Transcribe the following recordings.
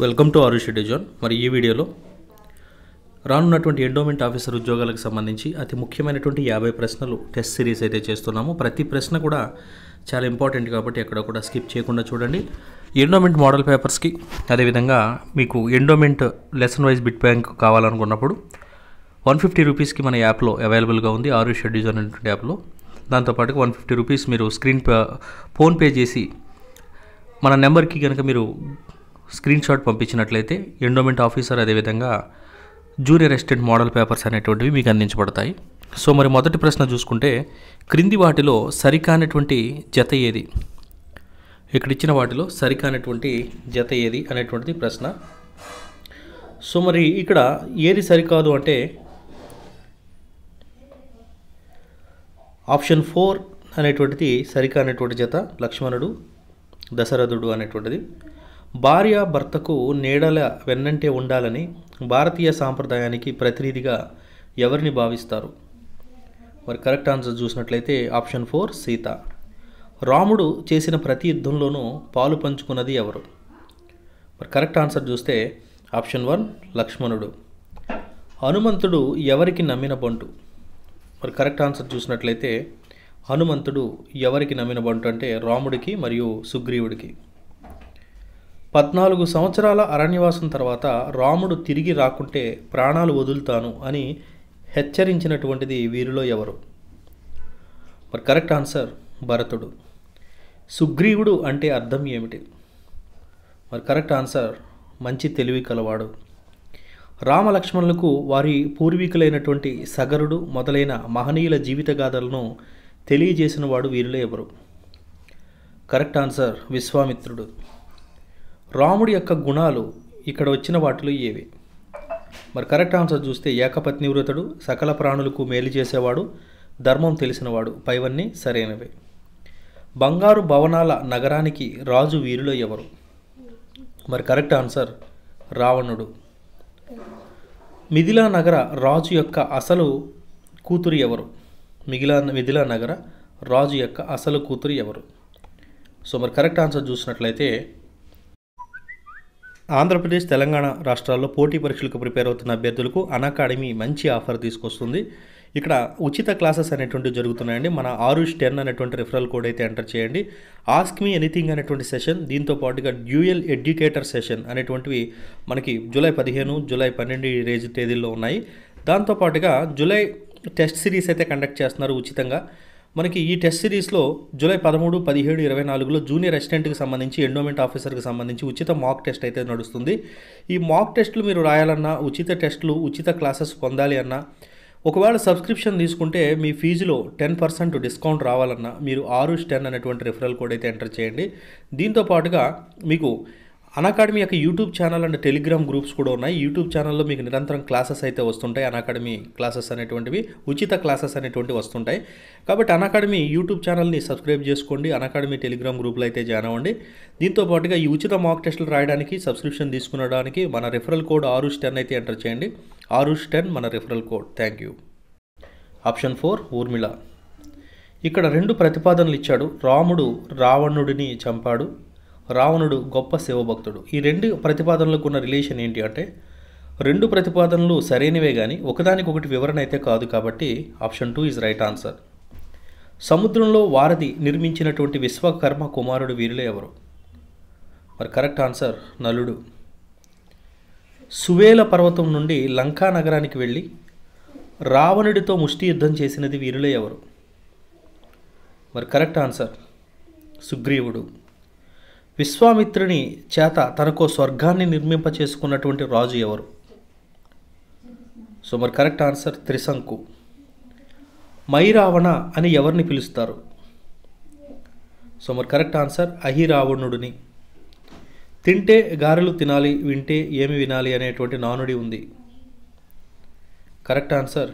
Welcome to Aarush disown. మరి ఈ వీడియోలో రానున్నటువంటి ఎండోమెంట్ ఆఫీసర్ ఉద్యోగాలకు సంబంధించి అతి ముఖ్యమైనటువంటి 50 ప్రశ్నలు టెస్ట్ సిరీస్ అయితే చేస్తున్నాము. ప్రతి ప్రశ్న కూడా చాలా ఇంపార్టెంట్ కాబట్టి ఎక్కడ కూడా స్కిప్ చేయకుండా చూడండి. ఎండోమెంట్ మోడల్ పేపర్స్కి అదేవిధంగా మీకు endowment lesson wise bit bank కావాలనుకున్నప్పుడు 150 రూపీస్కి మన యాప్లో అవైలబుల్గా ఉంది, ఆరుష్ డిజోన్ అనేటువంటి యాప్లో. దాంతోపాటుగా 150 రూపీస్ మీరు ఫోన్పే చేసి మన నెంబర్కి కనుక మీరు స్క్రీన్ షాట్ పంపించినట్లయితే ఎండోమెంట్ ఆఫీసర్ అదేవిధంగా జూనియర్ అసిస్టెంట్ మోడల్ పేపర్స్ అనేటువంటివి మీకు అందించబడతాయి. సో మరి మొదటి ప్రశ్న చూసుకుంటే, క్రింది వాటిలో సరికానటువంటి జత ఏది? ఇక్కడ ఇచ్చిన వాటిలో సరికానటువంటి జత ఏది అనేటువంటిది ప్రశ్న. సో మరి ఇక్కడ ఏది సరికాదు అంటే ఆప్షన్ 4 అనేటువంటిది సరికానటువంటి జత, లక్ష్మణుడు దశరథుడు అనేటువంటిది. భార్య భర్తకు నీడల వెన్నంటే ఉండాలని భారతీయ సాంప్రదాయానికి ప్రతినిధిగా ఎవరిని భావిస్తారు? మరి కరెక్ట్ ఆన్సర్ చూసినట్లయితే ఆప్షన్ 4 సీత. రాముడు చేసిన ప్రతి యుద్ధంలోనూ పాలు పంచుకున్నది ఎవరు? మరి కరెక్ట్ ఆన్సర్ చూస్తే ఆప్షన్ 1 లక్ష్మణుడు. హనుమంతుడు ఎవరికి నమ్మిన బంటు? మరి కరెక్ట్ ఆన్సర్ చూసినట్లయితే హనుమంతుడు ఎవరికి నమ్మిన బంటు అంటే రాముడికి మరియు సుగ్రీవుడికి. 14 సంవత్సరాల అరణ్యవాసం తర్వాత రాముడు తిరిగి రాకుంటే ప్రాణాలు వదులుతాను అని హెచ్చరించినటువంటిది వీరిలో ఎవరు? మరి కరెక్ట్ ఆన్సర్ భరతుడు. సుగ్రీవుడు అంటే అర్థం ఏమిటి? మరి కరెక్ట్ ఆన్సర్ మంచి తెలివి కలవాడు. రామలక్ష్మణులకు వారి పూర్వీకులైనటువంటి సగరుడు మొదలైన మహనీయుల జీవితగాథలను తెలియజేసిన వాడు వీరిలో ఎవరు? కరెక్ట్ ఆన్సర్ విశ్వామిత్రుడు. రాముడి యొక్క గుణాలు ఇక్కడ వచ్చిన వాటిలో ఏవి? మరి కరెక్ట్ ఆన్సర్ చూస్తే ఏకపత్నివ్రతుడు, సకల ప్రాణులకు మేలు చేసేవాడు, ధర్మం తెలిసినవాడు. పైవన్నీ సరైనవే. బంగారు భవనాల నగరానికి రాజు వీరిలో ఎవరు? మరి కరెక్ట్ ఆన్సర్ రావణుడు. మిథిలా నగర రాజు యొక్క అసలు కూతురు ఎవరు? మిథిలా నగర రాజు యొక్క అసలు కూతురు ఎవరు? సో మరి కరెక్ట్ ఆన్సర్ చూసినట్లయితే ఆంధ్రప్రదేశ్, తెలంగాణ రాష్ట్రాల్లో పోటీ పరీక్షలకు ప్రిపేర్ అవుతున్న అభ్యర్థులకు అన్అకాడమీ మంచి ఆఫర్ తీసుకొస్తుంది. ఇక్కడ ఉచిత క్లాసెస్ అనేటువంటివి జరుగుతున్నాయండి. మన ఆరుష్ 10 అనేటువంటి రిఫరల్ కోడ్ అయితే ఎంటర్ చేయండి. ఆస్క్ మీ ఎనీథింగ్ అనేటువంటి సెషన్, దీంతో పాటుగా డ్యూయల్ ఎడ్యుకేటర్ సెషన్ అనేటువంటివి మనకి జూలై 15, జూలై 12 తేదీల్లో ఉన్నాయి. దాంతోపాటుగా జూలై టెస్ట్ సిరీస్ అయితే కండక్ట్ చేస్తున్నారు ఉచితంగా. మనకి ఈ టెస్ట్ సిరీస్లో జూలై 13, 17, 24లో జూనియర్ అసిస్టెంట్కి సంబంధించి ఎండోమెంట్ ఆఫీసర్కి సంబంధించి ఉచిత మాక్ టెస్ట్ అయితే నడుస్తుంది. ఈ మాక్ టెస్టులు మీరు రాయాలన్నా, ఉచిత టెస్టులు, ఉచిత క్లాసెస్ పొందాలి అన్నా, ఒకవేళ సబ్స్క్రిప్షన్ తీసుకుంటే మీ ఫీజులో 10% డిస్కౌంట్ రావాలన్నా మీరు ఆరుష్ 10 అనేటువంటి రిఫరల్ కోడ్ అయితే ఎంటర్ చేయండి. దీంతో పాటుగా మీకు అన్అకాడమీ యొక్క YouTube channel and Telegram groups కూడా ఉన్నాయి. యూట్యూబ్ ఛానల్లో మీకు నిరంతరం క్లాసెస్ అయితే వస్తుంటాయి. అన్అకాడమీ క్లాసెస్ అనేటువంటివి, ఉచిత క్లాసెస్ అనేటువంటివి వస్తుంటాయి. కాబట్టి అన్అకాడమీ యూట్యూబ్ ఛానల్ని సబ్స్క్రైబ్ చేసుకోండి. అన్అకాడమీ టెలిగ్రామ్ గ్రూప్లో అయితే జాయిన్ అవ్వండి. దీంతో పాటుగా ఈ ఉచిత మాక్ టెస్టులు రాయడానికి, సబ్స్క్రిప్షన్ తీసుకునడానికి మన రిఫరల్ కోడ్ ఆరుష్ 10 అయితే ఎంటర్ చేయండి. ఆరుష్ 10 మన referral code. Thank you. Option 4 Urmila. ఇక్కడ 2 ప్రతిపాదనలు ఇచ్చాడు. రాముడు రావణుడిని చంపాడు, రావణుడు గొప్ప శివభక్తుడు. ఈ 2 ప్రతిపాదనలకు ఉన్న రిలేషన్ ఏంటి అంటే 2 ప్రతిపాదనలు సరైనవే కానీ ఒకదానికొకటి వివరణ అయితే కాదు. కాబట్టి ఆప్షన్ 2 ఈజ్ రైట్ ఆన్సర్. సముద్రంలో వారధి నిర్మించినటువంటి విశ్వకర్మ కుమారుడు వీరిలో ఎవరు? మరి కరెక్ట్ ఆన్సర్ నలుడు. సువేల పర్వతం నుండి లంకా నగరానికి వెళ్ళి రావణుడితో ముష్టి యుద్ధం చేసినది వీరిలో ఎవరు? మరి కరెక్ట్ ఆన్సర్ సుగ్రీవుడు. విశ్వామిత్రుని చేత తనకో స్వర్గాన్ని నిర్మింపచేసుకున్నటువంటి రాజు ఎవరు? సో మరి కరెక్ట్ ఆన్సర్ త్రిశంకు. మైరావణ అని ఎవరిని పిలుస్తారు? సో మరి కరెక్ట్ ఆన్సర్ అహిరావణుడిని. తింటే గారెలు తినాలి, వింటే ఏమి వినాలి అనేటువంటి నానుడి ఉంది. కరెక్ట్ ఆన్సర్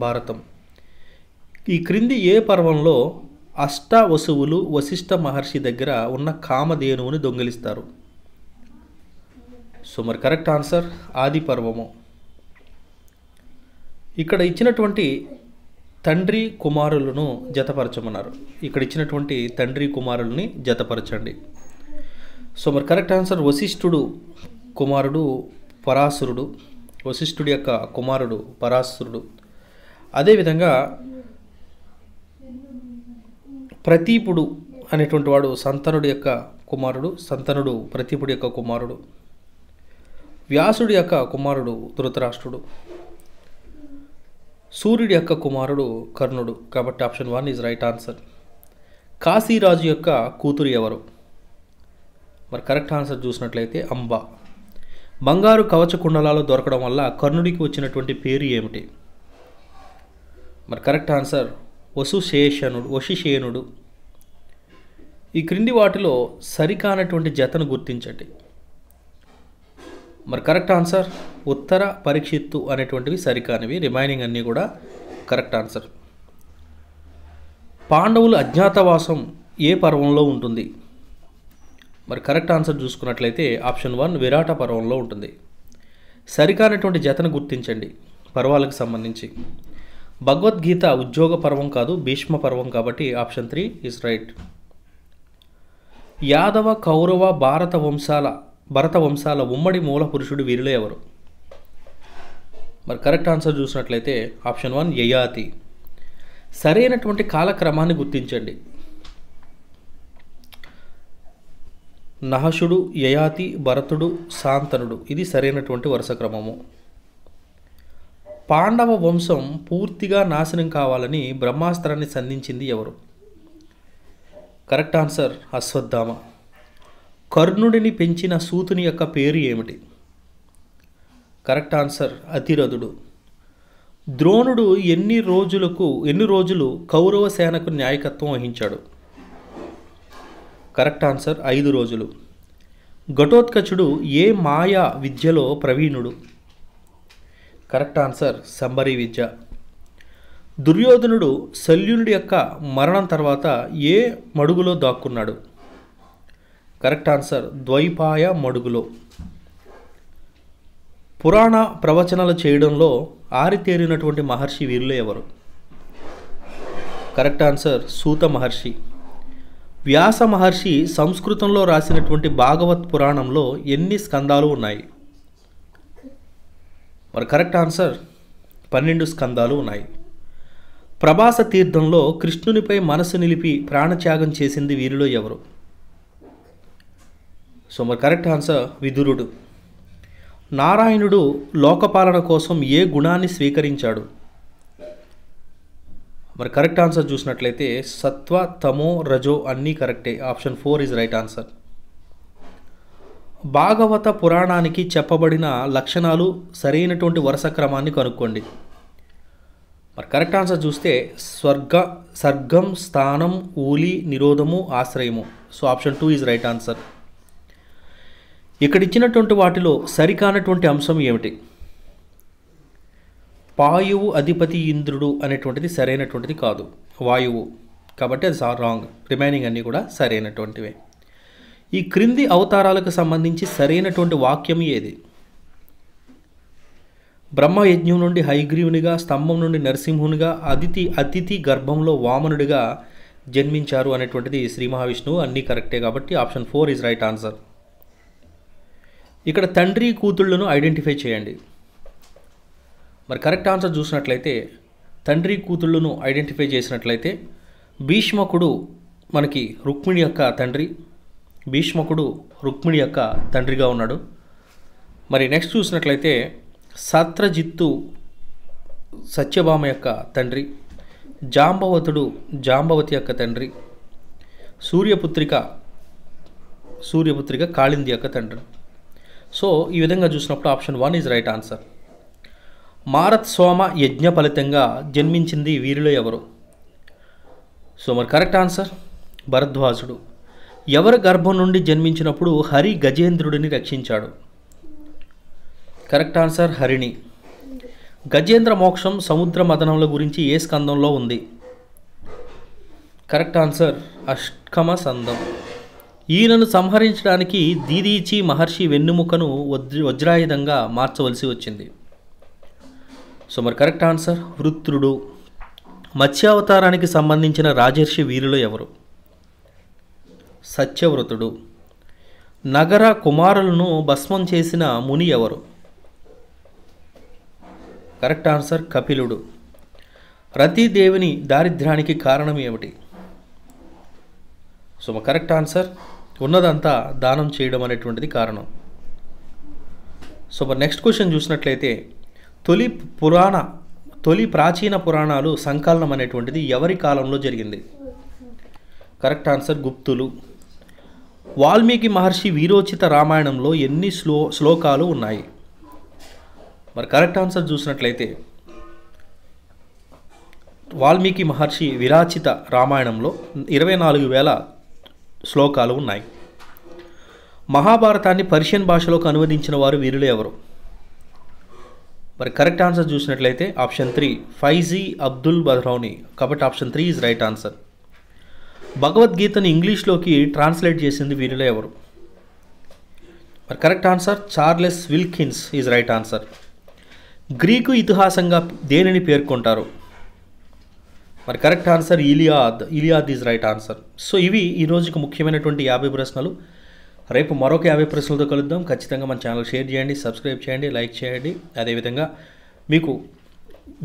భారతం. ఈ క్రింది ఏ పర్వంలో అష్టావసువులు వశిష్ఠ మహర్షి దగ్గర ఉన్న కామధేనువుని దొంగిలిస్తారు? సో మరి కరెక్ట్ ఆన్సర్ ఆది పర్వము. ఇక్కడ ఇచ్చినటువంటి తండ్రి కుమారులను జతపరచమన్నారు. ఇక్కడ ఇచ్చినటువంటి తండ్రి కుమారుల్ని జతపరచండి. సో మరి కరెక్ట్ ఆన్సర్ వశిష్ఠుడు కుమారుడు పరాశరుడు, వశిష్ఠుడి యొక్క కుమారుడు పరాశరుడు. అదేవిధంగా ప్రతీపుడు అనేటువంటి వాడు సంతనుడి యొక్క కుమారుడు, సంతనుడు ప్రతీపుడి యొక్క కుమారుడు. వ్యాసుడి యొక్క కుమారుడు ధృతరాష్ట్రుడు. సూర్యుడి యొక్క కుమారుడు కర్ణుడు. కాబట్టి ఆప్షన్ 1 ఈజ్ రైట్ ఆన్సర్. కాశీరాజు యొక్క కూతురు ఎవరు? మరి కరెక్ట్ ఆన్సర్ చూసినట్లయితే అంబ. బంగారు కవచ కుండలాలు దొరకడం వల్ల కర్ణుడికి వచ్చినటువంటి పేరు ఏమిటి? మరి కరెక్ట్ ఆన్సర్ వశిషేనుడు. ఈ క్రింది వాటిలో సరికానటువంటి జతను గుర్తించండి. మరి కరెక్ట్ ఆన్సర్ ఉత్తర పరీక్షిత్తు అనేటువంటివి సరికానివి, రిమైనింగ్ అన్నీ కూడా కరెక్ట్ ఆన్సర్. పాండవులు అజ్ఞాతవాసం ఏ పర్వంలో ఉంటుంది? మరి కరెక్ట్ ఆన్సర్ చూసుకున్నట్లయితే ఆప్షన్ 1 విరాట పర్వంలో ఉంటుంది. సరికానటువంటి జతను గుర్తించండి పర్వాలకు సంబంధించి. భగవద్గీత ఉద్యోగ పర్వం కాదు, భీష్మ పర్వం, కాబట్టి ఆప్షన్ 3 ఈజ్ రైట్. యాదవ, కౌరవ, భరత వంశాల ఉమ్మడి మూల పురుషుడు వీరిలో ఎవరు? మరి కరెక్ట్ ఆన్సర్ చూసినట్లయితే ఆప్షన్ 1 యయాతి. సరైనటువంటి కాలక్రమాన్ని గుర్తించండి. నహషుడు, యయాతి, భరతుడు, శాంతనుడు, ఇది సరైనటువంటి వరుస క్రమము. పాండవ వంశం పూర్తిగా నాశనం కావాలని బ్రహ్మాస్త్రాన్ని సంధించింది ఎవరు? Correct answer Ashwatthama. కర్ణుడిని పెంచిన సూతుని యొక్క పేరు ఏమిటి? కరెక్ట్ ఆన్సర్ అతిరథుడు. ద్రోణుడు ఎన్ని రోజులు కౌరవ సేనకు నాయకత్వం వహించాడు? కరెక్ట్ ఆన్సర్ 5 రోజులు. ఘటోత్కచుడు ఏ మాయా విద్యలో ప్రవీణుడు? కరెక్ట్ ఆన్సర్ సంబరి విద్య. దుర్యోధనుడు శల్యునుడి యొక్క మరణం తర్వాత ఏ మడుగులో దాక్కున్నాడు? కరెక్ట్ ఆన్సర్ ద్వైపాయ మడుగులో. పురాణ ప్రవచనాలు చేయడంలో ఆరితేరినటువంటి మహర్షి వీరిలో ఎవరు? కరెక్ట్ ఆన్సర్ సూత మహర్షి. వ్యాస మహర్షి సంస్కృతంలో రాసినటువంటి భాగవత్ పురాణంలో ఎన్ని స్కందాలు ఉన్నాయి? మరి కరెక్ట్ ఆన్సర్ 12 స్కందాలు ఉన్నాయి. ప్రభాస తీర్థంలో కృష్ణునిపై మనసు నిలిపి ప్రాణత్యాగం చేసింది వీరిలో ఎవరు? సో మరి కరెక్ట్ ఆన్సర్ విదురుడు. నారాయణుడు లోకపాలన కోసం ఏ గుణాన్ని స్వీకరించాడు? మరి కరెక్ట్ ఆన్సర్ చూసినట్లయితే సత్వ, తమో, రజో అన్నీ కరెక్టే. Option 4 is right answer. భాగవత పురాణానికి చెప్పబడిన లక్షణాలు సరైనటువంటి వరుస క్రమాన్ని కనుక్కోండి. మరి కరెక్ట్ ఆన్సర్ చూస్తే సర్గం, స్థానం, ఊలి, నిరోధము, ఆశ్రయము. So option 2 is right answer. ఇక్కడ ఇచ్చినటువంటి వాటిలో సరికానటువంటి అంశం ఏమిటి? పాయువు అధిపతి ఇంద్రుడు అనేటువంటిది సరైనటువంటిది కాదు, వాయువు, కాబట్టి అది రాంగ్. రిమైనింగ్ అన్నీ కూడా సరైనటువంటివే. ఈ క్రింది అవతారాలకు సంబంధించి సరైనటువంటి వాక్యం ఏది? బ్రహ్మయజ్ఞం నుండి హయగ్రీవునిగా, స్తంభం నుండి నరసింహునిగా, అతిథి గర్భంలో వామనుడిగా జన్మించారు అనేటువంటిది శ్రీ మహావిష్ణువు. అన్నీ కరెక్టే, కాబట్టి ఆప్షన్ 4 ఈజ్ రైట్ ఆన్సర్. ఇక్కడ తండ్రి కూతుళ్లను ఐడెంటిఫై చేయండి. మరి కరెక్ట్ ఆన్సర్ చూసినట్లయితే తండ్రి కూతుళ్లను ఐడెంటిఫై చేసినట్లయితే భీష్మకుడు మనకి రుక్మిణి యొక్క తండ్రి, భీష్మకుడు రుక్మిణి యొక్క తండ్రిగా ఉన్నాడు. మరి నెక్స్ట్ చూసినట్లయితే సత్రజిత్తు సత్యభామ యొక్క తండ్రి, జాంబవతుడు జాంబవతి యొక్క తండ్రి, సూర్యపుత్రిక కాళింది యొక్క తండ్రి. సో ఈ విధంగా చూసినప్పుడు ఆప్షన్ 1 ఈజ్ రైట్ ఆన్సర్. మారత్ సోమ యజ్ఞ ఫలితంగా జన్మించింది వీరిలో ఎవరు? సో మరి కరెక్ట్ ఆన్సర్ భరద్వాజుడు. ఎవరి గర్భం నుండి జన్మించినప్పుడు హరి గజేంద్రుడిని రక్షించాడు? Correct answer Harini. గజేంద్ర మోక్షం సముద్ర మదనముల గురించి ఏ స్కందంలో ఉంది? కరెక్ట్ ఆన్సర్ అష్టమ సందం. ఈయనను సంహరించడానికి దీదీచి మహర్షి వెన్నుముకను వజ్రాయుధంగా మార్చవలసి వచ్చింది. సో మరి కరెక్ట్ ఆన్సర్ వృత్రుడు. మత్స్యావతారానికి సంబంధించిన రాజర్షి వీరిలో ఎవరు? సత్యవ్రతుడు. నగర కుమారులను భస్మం చేసిన ముని ఎవరు? కరెక్ట్ ఆన్సర్ కపిలుడు. రతీదేవిని దారిద్ర్యానికి కారణం ఏమిటి? సో కరెక్ట్ ఆన్సర్ ఉన్నదంతా దానం చేయడం అనేటువంటిది కారణం. సో నెక్స్ట్ క్వశ్చన్ చూసినట్లయితే తొలి ప్రాచీన పురాణాలు సంకలనం అనేటువంటిది ఎవరి కాలంలో జరిగింది? కరెక్ట్ ఆన్సర్ గుప్తులు. వాల్మీకి మహర్షి వీరోచిత రామాయణంలో ఎన్ని శ్లోకాలు ఉన్నాయి? మరి కరెక్ట్ ఆన్సర్ చూసినట్లయితే వాల్మీకి మహర్షి విరాచిత రామాయణంలో 24,000 శ్లోకాలు ఉన్నాయి. మహాభారతాన్ని పర్షియన్ భాషలోకి అనువదించిన వారు వీరులు ఎవరు? మరి కరెక్ట్ ఆన్సర్ చూసినట్లయితే ఆప్షన్ 3 ఫైజీ అబ్దుల్ బహ్రౌని. కాబట్టి ఆప్షన్ 3 ఈజ్ రైట్ ఆన్సర్. భగవద్గీతను ఇంగ్లీష్లోకి ట్రాన్స్లేట్ చేసింది వీరిలో ఎవరు? మరి correct answer Charles Wilkins is right answer. Greek ఇతిహాసంగా దేనిని పేర్కొంటారు? మరి correct answer Iliad is right answer. So ఇవి ఈ రోజుకు ముఖ్యమైనటువంటి 50 ప్రశ్నలు. రేపు మరొక 50 ప్రశ్నలతో కలుద్దాం. ఖచ్చితంగా మన ఛానల్ షేర్ చేయండి, సబ్స్క్రైబ్ చేయండి, లైక్ చేయండి. అదేవిధంగా మీకు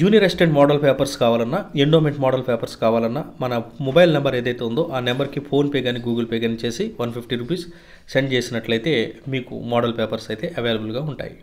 జూనియర్ అసిస్టెంట్ మోడల్ పేపర్స్ కావాలన్నా, ఎండోమెంట్ మోడల్ పేపర్స్ కావాలన్నా మన మొబైల్ నెంబర్ ఏదైతే ఉందో ఆ నెంబర్కి ఫోన్పే కానీ గూగుల్ పే కానీ చేసి 150 రూపీస్ సెండ్ చేసినట్లయితే మీకు మోడల్ పేపర్స్ అయితే అవైలబుల్గా ఉంటాయి.